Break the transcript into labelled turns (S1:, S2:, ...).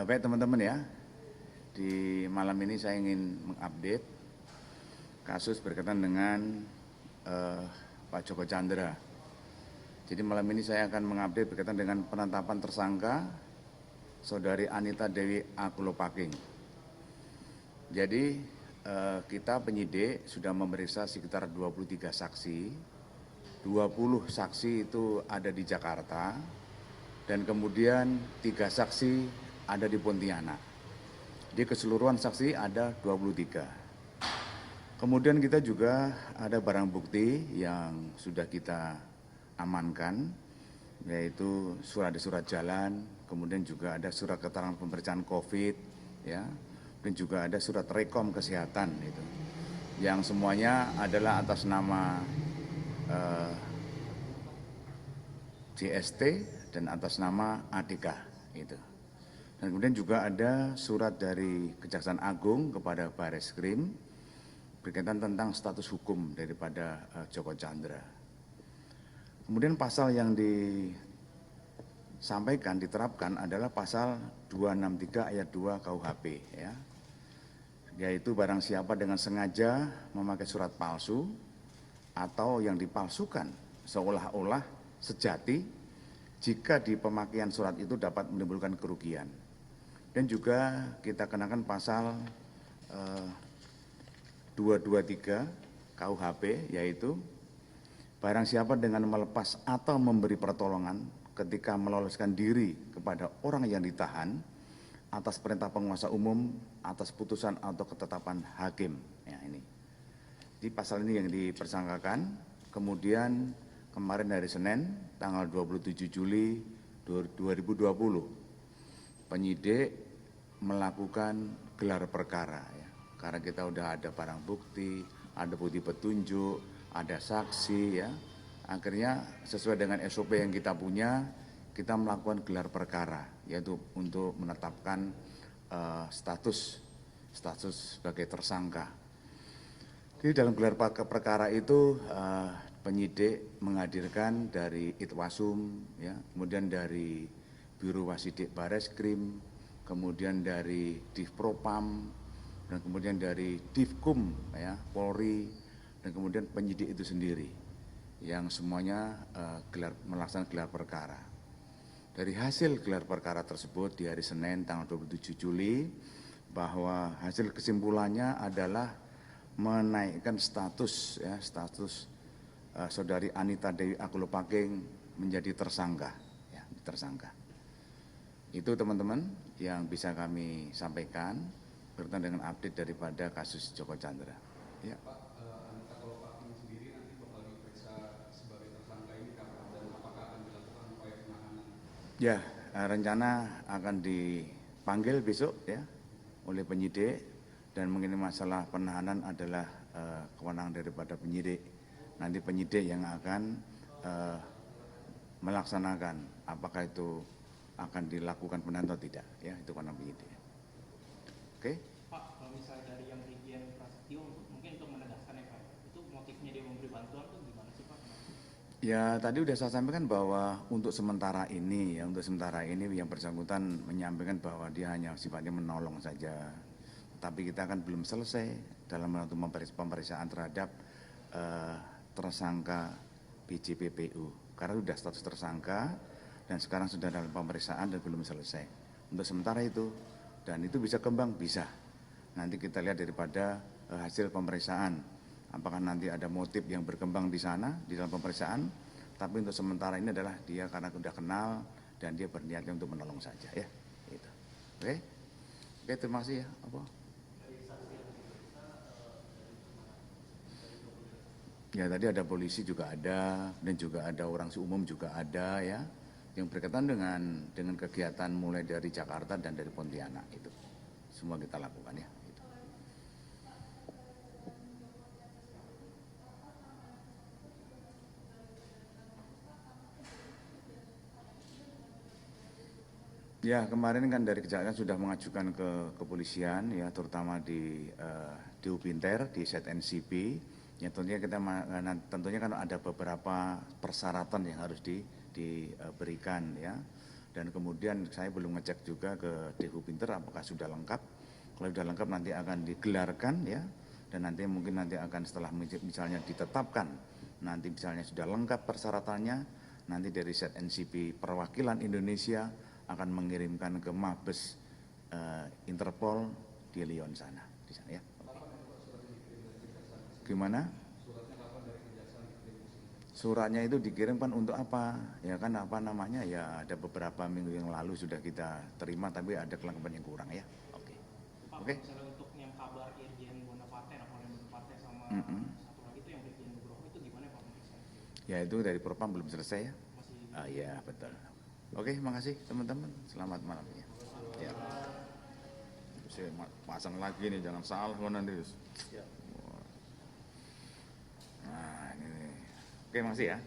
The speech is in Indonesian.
S1: Baik teman-teman ya, di malam ini saya ingin mengupdate kasus berkaitan dengan Pak Joko Chandra. Jadi malam ini saya akan mengupdate berkaitan dengan penetapan tersangka Saudari Anita Dewi Akulopaking. Jadi kita penyidik sudah memeriksa sekitar 23 saksi, 20 saksi itu ada di Jakarta, dan kemudian 3 saksi ada di Pontianak. Di keseluruhan saksi ada 23. Kemudian kita juga ada barang bukti yang sudah kita amankan, yaitu surat jalan, kemudian juga ada surat keterangan pemeriksaan COVID, ya, dan juga ada surat rekom kesehatan itu, yang semuanya adalah atas nama JST dan atas nama ADK itu. Dan kemudian juga ada surat dari Kejaksaan Agung kepada Barreskrim berkaitan tentang status hukum daripada Joko Chandra. Kemudian pasal yang disampaikan, diterapkan adalah pasal 263 ayat 2 KUHP, ya, yaitu barang siapa dengan sengaja memakai surat palsu atau yang dipalsukan seolah-olah sejati jika di pemakaian surat itu dapat menimbulkan kerugian. Dan juga kita kenakan pasal 223 KUHP, yaitu barang siapa dengan melepas atau memberi pertolongan ketika meloloskan diri kepada orang yang ditahan atas perintah penguasa umum atas putusan atau ketetapan hakim. Ya, ini. Di pasal ini yang dipersangkakan. Kemudian kemarin hari Senin tanggal 27 Juli 2020 penyidik melakukan gelar perkara, ya, karena kita udah ada barang bukti, ada bukti petunjuk, ada saksi, ya. Akhirnya sesuai dengan SOP yang kita punya, kita melakukan gelar perkara, yaitu untuk menetapkan status sebagai tersangka. Jadi dalam gelar perkara itu penyidik menghadirkan dari Itwasum, ya, kemudian dari Biro Wasidik Barreskrim, kemudian dari Divpropam, dan kemudian dari Divkum, ya, Polri, dan kemudian penyidik itu sendiri, yang semuanya melaksanakan gelar perkara. Dari hasil gelar perkara tersebut di hari Senin tanggal 27 Juli, bahwa hasil kesimpulannya adalah menaikkan status, ya, status Saudari Anita Dewi Akulopaking menjadi tersangka, ya, tersangka. Itu teman-teman yang bisa kami sampaikan berkaitan dengan update daripada kasus Joko Chandra. Ya.
S2: Pak, Anita Akulopaking sendiri nanti bakal diperiksa sebagai tersangka ini kapan dan apakah akan dilakukan upaya penahanan?
S1: Ya, rencana akan dipanggil besok, ya, oleh penyidik, dan mengenai masalah penahanan adalah kewenangan daripada penyidik. Nanti penyidik yang akan melaksanakan apakah itu akan dilakukan penahanan atau tidak, ya, itu kewenangan penyidik. Oke?
S3: Pak, kalau misalnya dari yang Brigjen Prasetyo mungkin untuk menegaskan, ya Pak, itu motifnya dia memberi bantuan itu gimana sih Pak?
S1: Ya, tadi sudah saya sampaikan bahwa untuk sementara ini yang bersangkutan menyampaikan bahwa dia hanya sifatnya menolong saja. Tapi kita kan belum selesai dalam melakukan pemeriksaan terhadap tersangka BJPPU. Karena sudah status tersangka dan sekarang sudah dalam pemeriksaan dan belum selesai. Untuk sementara itu, dan itu bisa kembang, bisa. Nanti kita lihat daripada hasil pemeriksaan. Apakah nanti ada motif yang berkembang di sana, di dalam pemeriksaan. Tapi untuk sementara ini adalah dia karena sudah kenal dan dia berniatnya untuk menolong saja, ya. Gitu. Oke? Oke, terima kasih ya. Apa? Ya, tadi ada polisi juga ada, dan juga ada orang umum juga ada, ya, yang berkaitan dengan kegiatan mulai dari Jakarta dan dari Pontianak itu. Semua kita lakukan, ya. Gitu. Ya, kemarin kan dari Kejaksaan sudah mengajukan ke kepolisian, ya, terutama di Ubinter, di ZNCP. Ya, tentunya kan ada beberapa persyaratan yang harus diberikan, ya. Dan kemudian saya belum ngecek juga ke Dehu Pinter apakah sudah lengkap. Kalau sudah lengkap nanti akan digelarkan ya, dan nanti mungkin nanti akan setelah misalnya ditetapkan, nanti misalnya sudah lengkap persyaratannya, nanti dari ZNCP perwakilan Indonesia akan mengirimkan ke Mabes Interpol di Lyon sana, di sana ya. Gimana? Suratnya itu dikirimkan untuk apa? Ya kan apa namanya ya, ada beberapa minggu yang lalu sudah kita terima, tapi ada kelengkapan yang kurang ya. Oke.
S3: Pak,
S1: Oke.
S3: misalnya untuk yang kabar Irjen Bonaparte, Napoleon Bonaparte sama satu lagi itu yang Irjen Nugroho itu gimana Pak?
S1: Ya itu dari Propam belum selesai ya.
S3: Masih
S1: Ya betul. Oke, makasih teman-teman. Selamat malam ya. Ya. Saya pasang lagi nih, jangan salah nanti. Nah, ini. Oke, makasih ya.